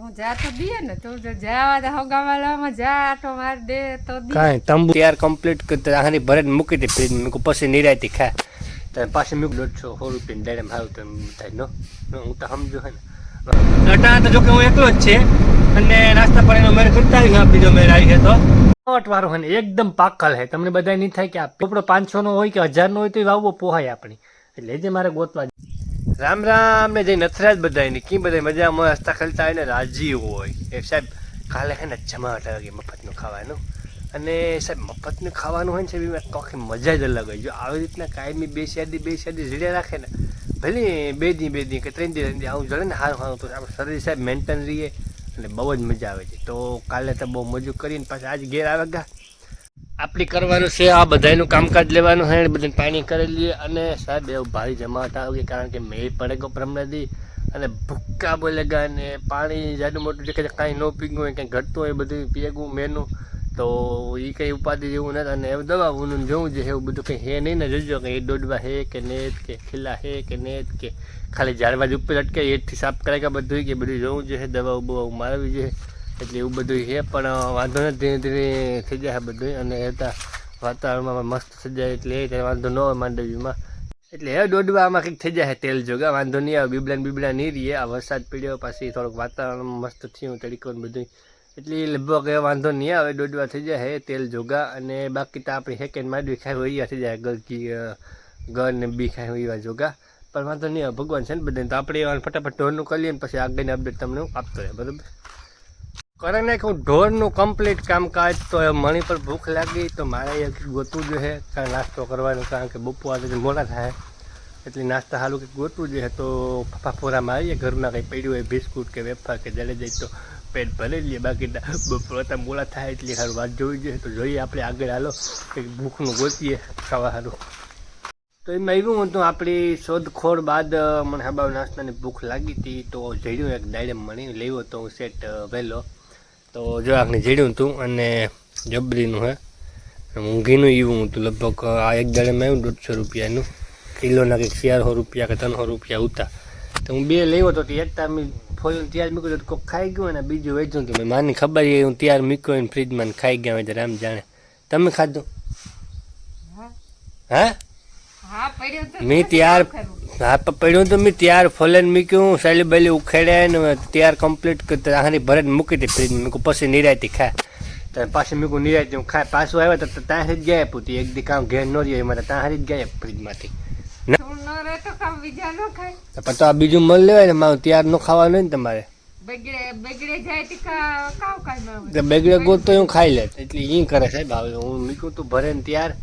તું જા તો દે ને, તું જો જાવા દે હોગાવાલામાં જા આટો માર દે તો દે. કાંઈ તંબુ તૈયાર કમ્પ્લીટ કરતા આની ભરે મૂકી દે ફ્રીજમાં, મૂકું પછી નિરાયતી ખાય તો પાછી મૂક 150 રૂપિયા દાડે હાવ તો થાય નો હું તો સમજો હે ને અટા તો જોકે હું એકલો જ છે અને નાસ્તા પાણીનો મેળ કરતા આવી બીજો મેળ આવી છે તો નોટ વાળો હે ને એકદમ પાકલ હે. તમને બધા નહીં થાય કે આ પોપડો 500 નો હોય કે 1000 નો હોય તો વાવવો પોહાય આપણી એટલે જે મારે ગોતવા. રામ રામ ને જઈ નથરાજ બધા ની કી બધા મજામાં હસતા ખેલતા હોય ને રાજી હોય. એક સાહેબ કાલે હે ને જમાવટ આવી મફતનું ખાવાનું અને સાહેબ મફતનું ખાવાનું હોય ને સાહેબ એમાં તોખી મજા જ અલગ હોય. જો આવી રીતના કાયમી બે શેરડી જીડે રાખે ને ભલે બે દી કે 3 દી આવું જડે ને સારું તો આપણે શરીર સાહેબ મેન્ટેન રહીએ અને બહુ જ મજા આવે છે. તો કાલે તો બહુ મજૂર કરીને પાછા આજ ઘેર આવે ગા આપણી કરવાનું છે આ બધાનું કામકાજ લેવાનું છે બધાને પાણી કરી લઈએ અને સાહેબ એવું ભારી જમાવટ આવી કારણ કે મેં પડે ગયો પ્રમનાદી અને ભૂક્કા બોલેગા અને પાણી જાડું મોટું જે કાંઈ ન પીગું હોય કંઈ ઘટતું હોય બધું પીગું મેનું તો એ કંઈ ઉપાધિ જેવું નથી. અને એવું દવાઓનું જોવું છે એવું બધું કંઈ હે નહીં ને જોજો કે એ દોડવા હે કે નેત કે ખીલા હે કે નેત કે ખાલી ઝાડવા જ ઉપર અટકે એથી સાફ કરાય બધું કે બધું જોવું જોઈએ દવાઓ બહુ મારવી જોઈએ એટલે એવું બધું છે. પણ વાંધો નથી ધીરે ધીરે થઈ જાય બધું અને હતા વાતાવરણમાં મસ્ત થઈ જાય એટલે એ વાંધો ન હોય માંડવીમાં એટલે એ દોડવામાં કંઈક થઈ જાય તેલ જોગા વાંધો નહીં આવે બીબડા નહીં રહીએ. આ વરસાદ પડ્યો પાછી થોડુંક વાતાવરણ મસ્ત થયું તડીકો બધું એટલે લગભગ એ વાંધો નહીં આવે દોડવા થઈ જાય તેલ જોગા. અને બાકી તો આપણી હેકેન માંડવી ખાઈ હોય થઈ જાય ગરકી ગર ને બી ખાઈ હોય એવા જોગા પણ વાંધો નહીં આવે ભગવાન છે ને બધાને તો આપણે ફટાફટ ઢોરનું કરી લઈએ ને પછી આગળની અપડેટ તમને આપતો રહે બરાબર. કરે નાખું ઢોરનું કમ્પ્લીટ કામકાજ તો મને પર ભૂખ લાગી તો મારે ગોતવું જોઈએ કારણ નાસ્તો કરવાનું કારણ કે બપોર આજે મોડા થાય એટલે નાસ્તા સારું કંઈક ગોતવું જોઈએ. તો ફાફોરામાં આવીએ ઘરમાં કંઈ પડ્યું હોય બિસ્કુટ કે વેફર કે જડે જાય તો પેટ ભરી લઈએ બાકી બપોર મોડા થાય એટલે સારું વાત જોવી જોઈએ. તો જોઈએ આપણે આગળ હાલો કંઈક ભૂખનું ગોતીએ ખાવા સારું. તો એમાં એવું હતું આપણી શોધખોળ બાદ મને હબાવ નાસ્તાની ભૂખ લાગી હતી તો જડ્યું એક ડાયરેમ મળી લેવો તો હું સેટ વહેલો તો જો આખને જડ્યું હતું અને જબરીનું હે ઊંઘીનું એવું હતું લગભગ આ એક દાડેમાં આવ્યું 150 રૂપિયાનું કિલોના કંઈક 400 રૂપિયા કે 300 રૂપિયા ઉતા તો હું 2 લેવો તો એક તાર મેં ફોલ્યું તૈયાર મૂક્યું તો કોઈક ખાઈ ગયું અને બીજું વેચ્યું હતું મેં માની ખબર છે હું તૈયાર મૂક્યો ને ફ્રીજમાં ખાઈ ગયા હોય તો રામ જાણે. તમે ખાધું? હા મેં તૈયાર હા પડ્યું તો મેં તૈયાર ફોલેન મૂક્યું સાલી બાલી ઉખેડ્યા ને તૈયાર કમ્પ્લીટ કરતા આની ભરે મૂકી હતી ફ્રીજમાં મૂકું પછી નિરાયતી ખાય તો પાછી મૂકું નિરાયતી હું ખાય પાછું આવ્યા તો ત્યાં જ ગયા પૂતી એક દી કામ ઘેર ન રહ્યો એમાં ત્યાં જ ગયા ફ્રીજમાંથી પણ તો આ બીજું મળ લેવાય ને મારું તૈયાર ન ખાવાનું હોય ને તમારે બેગડે ગોત તો હું ખાઈ લે એટલે એ કરે સાહેબ હવે હું મૂક્યું તું ભરે ને તૈયાર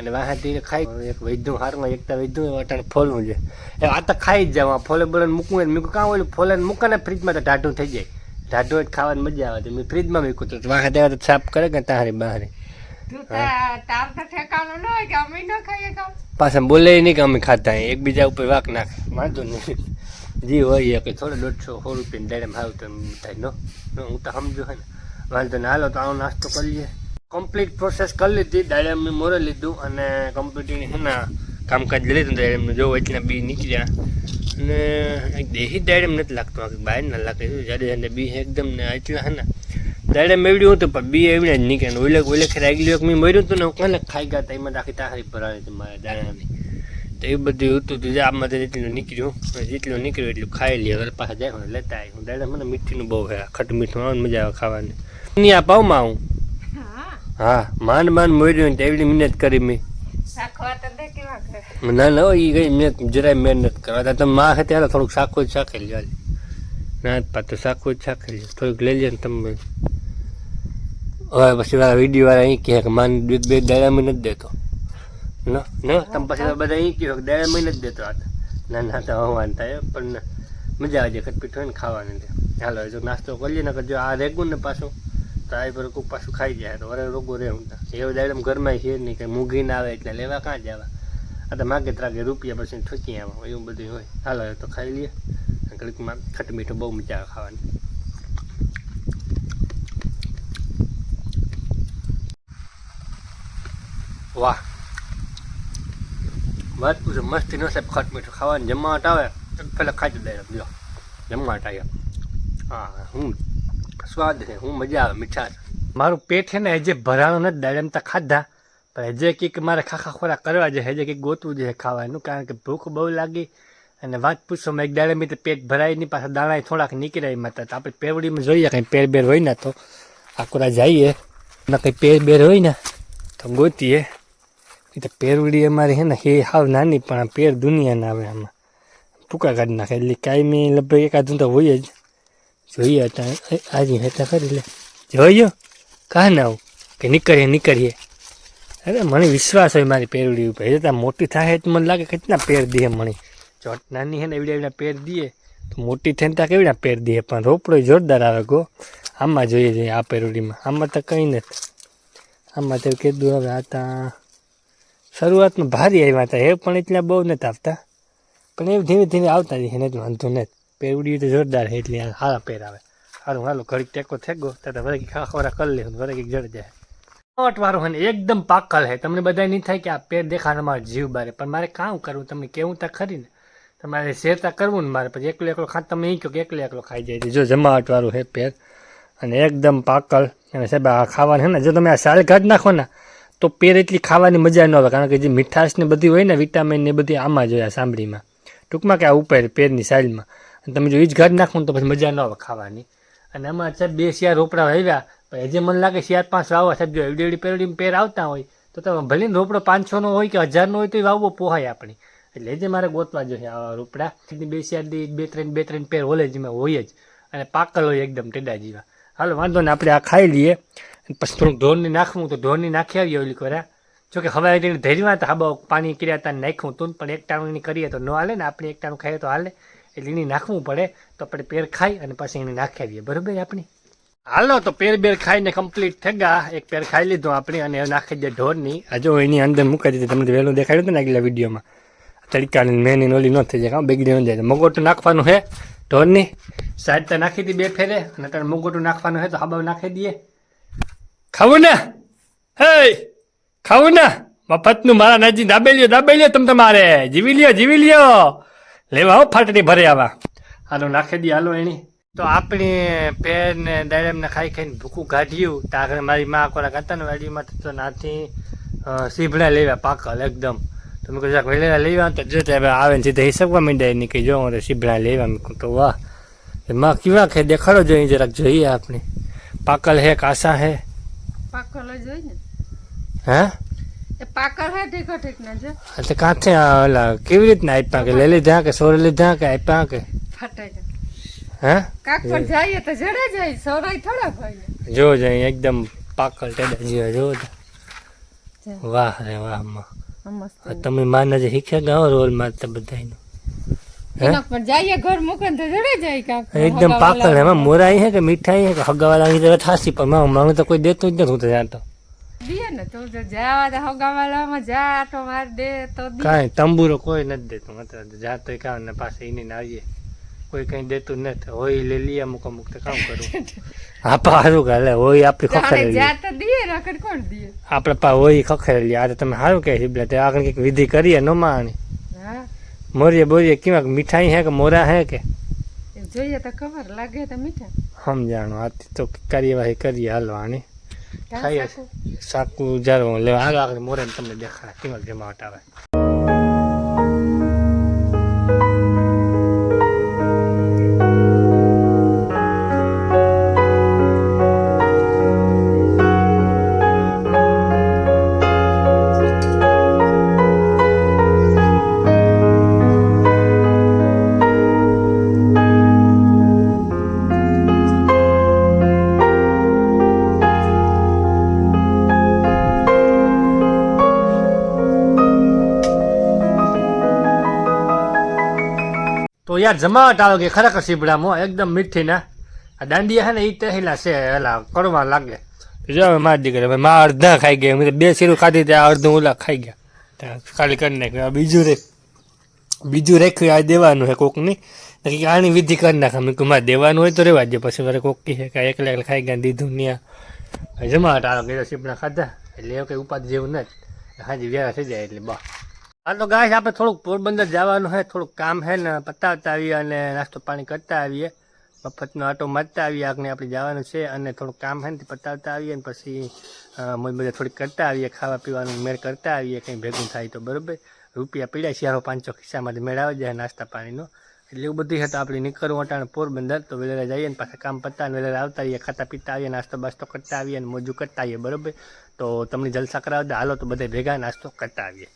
અને વાહાથી ખાઈ એક વૈધું હારમાં એકતા વૈધું અટાણે ફોલવું છે આ તો ખાઈ જ જાવ ફોલે બોલે મૂકવું હોય મૂકું કાં ઓલું ફોલે મૂકે ને ફ્રીજમાં તો ઢાઢું થઈ જાય ઢાઢું જ ખાવાની મજા આવે મેં ફ્રીજમાં મૂકું તો વાહાથી આવે તો સાફ કરે કે તારી બહાર પાછા બોલે નહીં કે અમે ખાતા એકબીજા ઉપર વાંક નાખે વાંધો નહીં જી હોય કે થોડો 150 રૂપિયા દાડે હાવ તો થાય નો હું તો સમજો હે ને વાંધો ને હાલો તો આવો નાસ્તો કરી લઈએ. કમ્પ્લીટ પ્રોસેસ કરી લીધી દાડે મેં મોરે લીધું અને કમ્પ્લીટ હે ને કામકાજ લઈ લીધું દાડે જો એટલા બી નીકળ્યા અને એક દેહી દાડે નથી લાગતું બહાર ના લાગે જાડે બી એકદમ ને એટલા હે ને દાડે મેળવ્યું હતું પણ બી એવી જ નીકળે ઓલે રાગલી એક મેં મળ્યું હતું ને હું ખાઈ ગયા હતા એમાં આખી તાહારી ભરાવી હતી મારા દાણાની તો એ બધું હતું તો આમાંથી જેટલું નીકળ્યું જેટલું નીકળ્યું એટલું ખાઈ લઈએ હવે પાછા જાય લેતા આવી હું દાડે મને મીઠીનું બહુ હે ખટ મીઠું આવે મજા આવે ખાવાની આ પાવમાં હું હા માંડ મોર્યું ને એવડી મહેનત કરી મેં ના ના એ ગઈ મેં જરાય મહેનત કરવા તમે માં હતી ત્યારે થોડુંક શાખો જ શાખેલી ચાલે ના પાછું શાખો જ શાખેલી થોડુંક લઈ લે ને તમે હવે પછી વાળા વિડીયો વાળા અહીં કહે કે માન બે દાડા મેં નથી દેતો ન તમે પછી બધા અહીં કહ્યું કે દાડા મેં નથી દેતો આ ના તો હવાન થાય પણ મજા આવે છે ખટપીટ હોય ને ખાવાની હાલો જો નાસ્તો કરીએ ને જો આ રેગું ને પાછું તો આ પર કોઈ પાછું ખાઈ જાય તો વરે રોગો રહે હું એવું દાડમ ઘરમાં છે નહીં કે મૂંઘી ના આવે એટલે લેવા કાં જવા આ તો માગે ત્રાગે રૂપિયા પછી ઠોકી આવા એવું બધું હોય હાલો તો ખાઈ લઈએ ઘડીકમાં ખટ મીઠું બહુ મજા આવે ખાવાની. વાહ વાત પૂછો મસ્તી ન સાહેબ ખટ મીઠું ખાવાની જમવાટ આવે તો પેલા ખાઈ દે જો જમવાટ આવ્યા હા હું સ્વાદ છે, હું મજા આવે મીઠાશ. મારું પેટ છે ને હજે ભરાણું નથી દાડે એમ તો ખાધા, પણ હજે કંઈક મારે ખાખા ખોરાક કરવા છે, હજે કંઈક ગોતવું છે ખાવાનું, કારણ કે ભૂખ બહુ લાગી. અને વાત પૂછો એક દાડે મેં તો પેટ ભરાય નહીં, પાછા દાણા થોડાક નીકળ્યા એમાં. તો આપણે પેવડીમાં જોઈએ કંઈ પેર બેર હોય ને તો આકોરા જઈએ ના, કંઈ પેર બેર હોય ને તો ગોતીએ. એ તો પેરવડી અમારી છે ને એ હાવ નાની, પણ આ પેર દુનિયાના આવે આમાં ટૂંકા કાઢી નાખે, એટલે કાંઈ લગભગ એકાદું તો હોય જ. જોઈએ હતા આજે હેતા કરી લે જોયો કાં ના આવું કે નીકળીએ. અરે મને વિશ્વાસ હોય મારી પેરવડી ઉપર, એ ત્યાં મોટી થાય તો મને લાગે કેટલા પેર દે મને. જો નાની છે ને એવડા એવડા પેર દે તો મોટી થઈને ત્યાં કેવડા પેર દે, પણ રોપડો જોરદાર આવે ગો. આમાં જોઈએ આ પેરવડીમાં, આમાં તો કંઈ નથી. આમાં તો કીધું હવે આ ત્યાં શરૂઆતમાં ભારી આવ્યા હતા એ, પણ એટલા બહુ નથી આવતા, પણ એવું ધીમે ધીમે આવતા જશે ને, વાંધો નથી. પેરવડી તો જોરદાર છે એટલે સારા પેર આવે. સારું હાલો ઘડીક ટેકો થઈ ગયો તો વરે ખોરા કરી લે, વરે કંઈક જડ જાય. વાળો હોય ને એકદમ પાકલ છે, તમને બધા નહીં થાય કે આ પેર દેખાને મારો જીવ બારે, પણ મારે કામ કરવું તમને કેવું તા ખરી ને, તમારે શેરતા કરવું ને મારે. પછી એકલો ખા તમે એ કહો કે એકલો ખાઈ જાય. જો જમાવટવાળું છે પેર અને એકદમ પાકલ. અને સાહેબ આ ખાવાનું છે ને, જો તમે આ સાલ કાઢી નાખો ને તો પેર એટલી ખાવાની મજા ન આવે, કારણ કે જે મીઠાશ ને બધી હોય ને વિટામિન ને બધી આમાં જોયા સાંભળીમાં, ટૂંકમાં કે આ ઉપર પેરની સાઈલમાં. અને તમે જો એ જ કાઢી નાખો ને તો પછી મજા ન આવે ખાવાની. અને આમાં સાહેબ 2 શિયાર રોપડા આવ્યા, પણ હજી મને લાગે 4-5 વાવવા સાહેબ. જો એવડી એવડી પેરડીમાં પેર આવતા હોય તો તમે ભલે રોપડો 500નો હોય કે 1000નો હોય તો એ વાવવો પોહાય આપણી. એટલે હજી મારે ગોતવા જોઈએ આ રોપડા. 2 શિયાર 2-3 પેર હોલે જેમાં હોય જ, અને પાકલ હોય એકદમ ટેડા જેવા. હાલો વાંધો ને આપણે આ ખાઈ લઈએ, પછી થોડુંક ઢોરની નાખવું તો ઢોરની નાખી આવીએ ઓલી કોરા. જોકે હવે એને ધૈર્યમાં તો હાબા પાણી કર્યા હતા નાખ્યું તું, પણ એક ટાણું એની કરીએ તો ન હાલે ને, આપણે એક ટાણું ખાઈએ તો હાલે. એટલે એને નાખવું પડે, તો આપણે પેર ખાઈ અને પછી એને નાખી આવીએ, બરાબર આપણી. હાલો તો પેર બેર ખાઈને કમ્પ્લીટ થઈ ગયા. એક પેર ખાઈ લીધું આપણે અને નાખી દે ઢોરની. આ જો એની અંદર મૂકી દીધી, તમને વહેલું દેખાડ્યું હતું ને આગલા વિડીયોમાં. તડકાની મેની નોલી ન થઈ જાય, કાં બેગડી ન જાય. મગોટું નાખવાનું છે ઢોરની, સાઈડ તો નાખી દી 2 ફેરે, અને તારે મગોટું નાખવાનું છે તો હાબા નાખી દઈએ. ખાવું ને હે ખાવું ને મફતનું મારા નજી દાબેલીઓ તમે તમારે જીવી લ્યો લેવા આવો ફાટડી ભરે આવા. હાલો નાખી દઈએ હાલો એની. તો આપણી પેર ને દાડમને ખાઈ ખાઈને ભૂખું કાઢ્યું. તો આગળ મારી માં કોરા કરતા ને વાડીમાં તો નાથી સીભડા લેવા પાકલ એકદમ. તો મેં કહ્યું વહેલા લેવા તો જો આવે ને સીધા હિસાબવા માંડ્યા એની કંઈ જો સીભડા લેવા. મેં કહું તો વાહ માં કેવા ખે દેખાડો જોઈએ જરાક જોઈએ આપણે. પાકલ હે કાસા હે પાકલ જ હોય ને. હે એ પાકલ હે ઠીક ના છે. એટલે કાંથી ઓલા કેવી રીતના આપ્યા કે લઈ લીધા કે સોરે લીધા કે આપ્યા કે ફટાઈ હે કાક પર જઈએ તો જડે જાય, સોરાય થોડા ભાઈ. જો જાય એકદમ પાકલ ટેડા જેવા જો. વાહ રે વાહ માં તમે માને જે શીખ્યા ગાઓ રોલ મારતા બધાયનું. એના પર જઈએ ઘર મૂકે તો જડે જાય કાક. એકદમ પાકલ એમાં મોરાઈ હે કે મીઠાઈ હે કે હગાવાલાની તો થાસી, પણ મને તો કોઈ દેતું જ નથી. હું તો જાણતો દિયે ને તો જવા દે હગાવાલામાં જા આટો માર દે તો કાંઈ તંબુરો કોઈ નથી દેતું. મતલબ જાતો કામ ને પાસે એને આવીએ કોઈ કંઈ દેતું નથી. હોય લઈ લઈએ અમુક તો કામ કરું હા સારું કે હાલે હોય આપણી ખખેરેલી આપણે પા હોય ખખેરેલી. આ તો તમે સારું કહે છે તે આગળ કંઈક વિધિ કરીએ ન માણી મોરીએ બોરીએ કેવા મીઠાઈ હે કે મોરા હે કે જોઈએ તો ખબર લાગે તો મીઠા સમજાણું. આથી તો કાર્યવાહી કરીએ હાલો આની ખાઈએ સાકું જારવું લેવા હાલો આગળ મોરે તમને દેખાડે કેવા જમાવટ આવે. તો યાર જમાવટ આવે કે ખરેખર સીબડામાં એકદમ મીઠી ના. આ દાંડિયા છે ને એ તહેલા છે એલા કડવા લાગે. જો હવે મારી દીકરી ભાઈ માં અડધા ખાઈ ગયા. મેં 2 શીરું ખાધી ત્યાં અડધું ઓલા ખાઈ ગયા, ખાલી કરી નાખ્યું. બીજું રાખ્યું આ દેવાનું છે કોકની. આની વિધિ કરી નાખે. મેં કહું મારે દેવાનું હોય તો રહેવા દે, પછી મારે કોક કહે કે એકલા ખાઈ ગયા દીધું ત્યાં જમાવટ આવે કે સીબડા ખાધા એટલે એવું કંઈ ઉપાધિ જેવું નથી. હાજી વ્યારા થઈ જાય એટલે બા. હા તો ગાય આપણે થોડુંક પોરબંદર જવાનું છે, થોડુંક કામ છે ને પતાવતા આવીએ અને નાસ્તો પાણી કરતા આવીએ. મફતનો આટો મારતા આવીએ. આગને આપણે જવાનું છે અને થોડું કામ છે ને તે પતાવતા આવીએ અને પછી મોજ મજા થોડીક કરતા આવીએ, ખાવા પીવાનું મેળ કરતા આવીએ, કંઈ ભેગું થાય તો બરાબર. રૂપિયા પીડ્યા 400-500 ખિસ્સામાંથી મેળ આવી જાય નાસ્તા પાણીનો, એટલે એવું બધું છે. તો આપણે નીકળવું અટાણે પોરબંદર, તો વેલેરા જઈએ ને પાછા કામ પતા વેલેરા આવતા આવીએ, ખાતા પીતા આવીએ, નાસ્તો બાસ્તો કરતા આવીએ અને મોજું કરતા આવીએ બરાબર. તો તમને જલસા કરાવી દે, હાલો તો બધા ભેગા નાસ્તો કરતા આવીએ.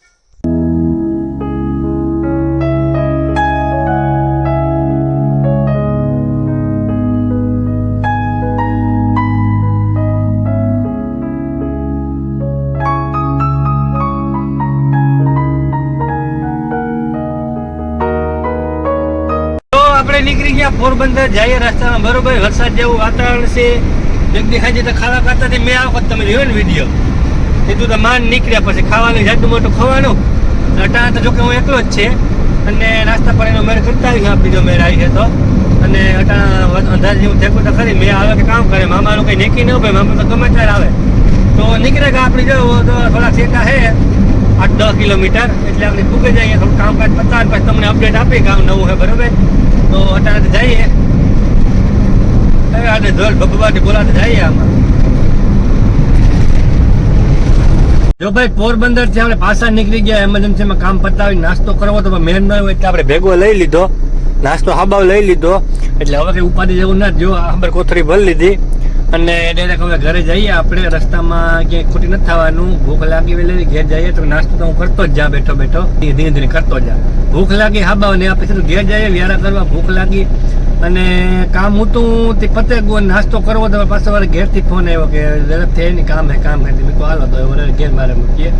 આપણે નીકળી ગયા પોરબંદર, જઈએ રસ્તામાં બરોબર. વરસાદ જેવું વાતાવરણ છે. એક દી હાજે તો ખાવા ખાતા મેં આ વખત તમે જોયો ને વિડીયો, એ તું તો માન નીકળ્યા પછી ખાવાનું જાડું મોટું ખવાનું. અટાણા તો જોકે હું એકલો જ છે અને નાસ્તા પાણીનો મેળ કરતા આવી, બીજો મેળ આવી છે તો. અને અટાણા અંધાર જેવું થેકું તો ખરી, મેં આવે કે કામ કરે, મામાનું કંઈ નેકી ન ભાઈ, મામા તો ગમે ત્યારે આવે. તો નીકળે કે આપણે જો તો થોડા સેટા છે 8-10 કિલોમીટર, એટલે આપણે ભૂગે જઈએ, થોડું કામકાજ પતા પછી તમને અપડેટ આપી કામ નવું છે બરોબર. તો અટાણે જઈએ આજે ધોળ ભગવાથી બોલાતે જઈએ આમાં. જો ભાઈ પોરબંદર થી આપણે પાછા નીકળી ગયા, એમરજન્સીમાં કામ પતાવી નાસ્તો કરવો તો મેન ન હોય એટલે આપણે ભેગો લઈ લીધો, નાસ્તો હાબાવ લઈ લીધો. એટલે હવે કઈ ઉપાધિ જેવું ના, જો આંબર કોથળી ભરી લીધી અને ડાયરેક્ટ હવે ઘરે જઈએ. આપણે રસ્તામાં ક્યાંય ખોટી નથી થવાનું. ભૂખ લાગી વેલી ઘેર જઈએ તો નાસ્તો તો હું કરતો જ જા, બેઠો બેઠો ધીરે ધીરે કરતો જા. ભૂખ લાગી હાબાવ ને આપણે સીધું ઘેર જઈએ વ્યારા કરવા. ભૂખ લાગી અને કામ હતું તે પતે ગયો, નાસ્તો કરવો તો પાછો વાર ઘેરથી ફોન આવ્યો કે ઝડપ થઈ ને કામ હે કામ હે. મેં કહું હાલો તો ઘેર મારે મૂકીએ,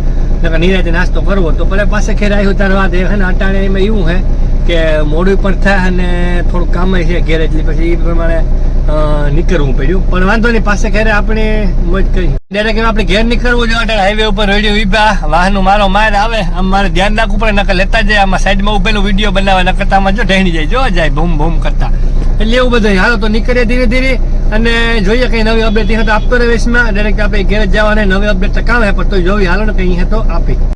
નિરાતે નાસ્તો કરવો. તો પેલા પાસે ઘેર આવ્યું તાર વાત હે ને. અટાણે એમાં એવું હે કે મોડું પણ થાય અને થોડું કામ છે ઘેર, એટલે પછી એ પ્રમાણે નીકળવું પડ્યું. પણ વાંધો નહીં, પાસે ઘરે આપણે મોજ કરી. ડાયરેક્ટ આપણે ઘેર નીકળવું જોઈએ. અટાણે હાઈવે ઉપર રેડિયો વિભા વાહનનું મારો માર આવે, આમ મારે ધ્યાન રાખવું પડે, નકર લેતા જાય આમાં સાઈડમાં ઉભેલું વિડીયો બનાવવા, નકર આમાં જો ઢહેણી જાય, જો જાય ભૂમ ભૂમ કરતા. એટલે એવું બધું. હાલો તો નીકળીએ ધીરે ધીરે અને જોઈએ કઈ નવી અપડેટ તો આપતો રહે. વેશમાં ડાયરેક્ટ આપણે ઘેર જવાના નવી અપડેટ તો કામ હે, પણ તો જોઈ હાલો ને કઈ તો આપી.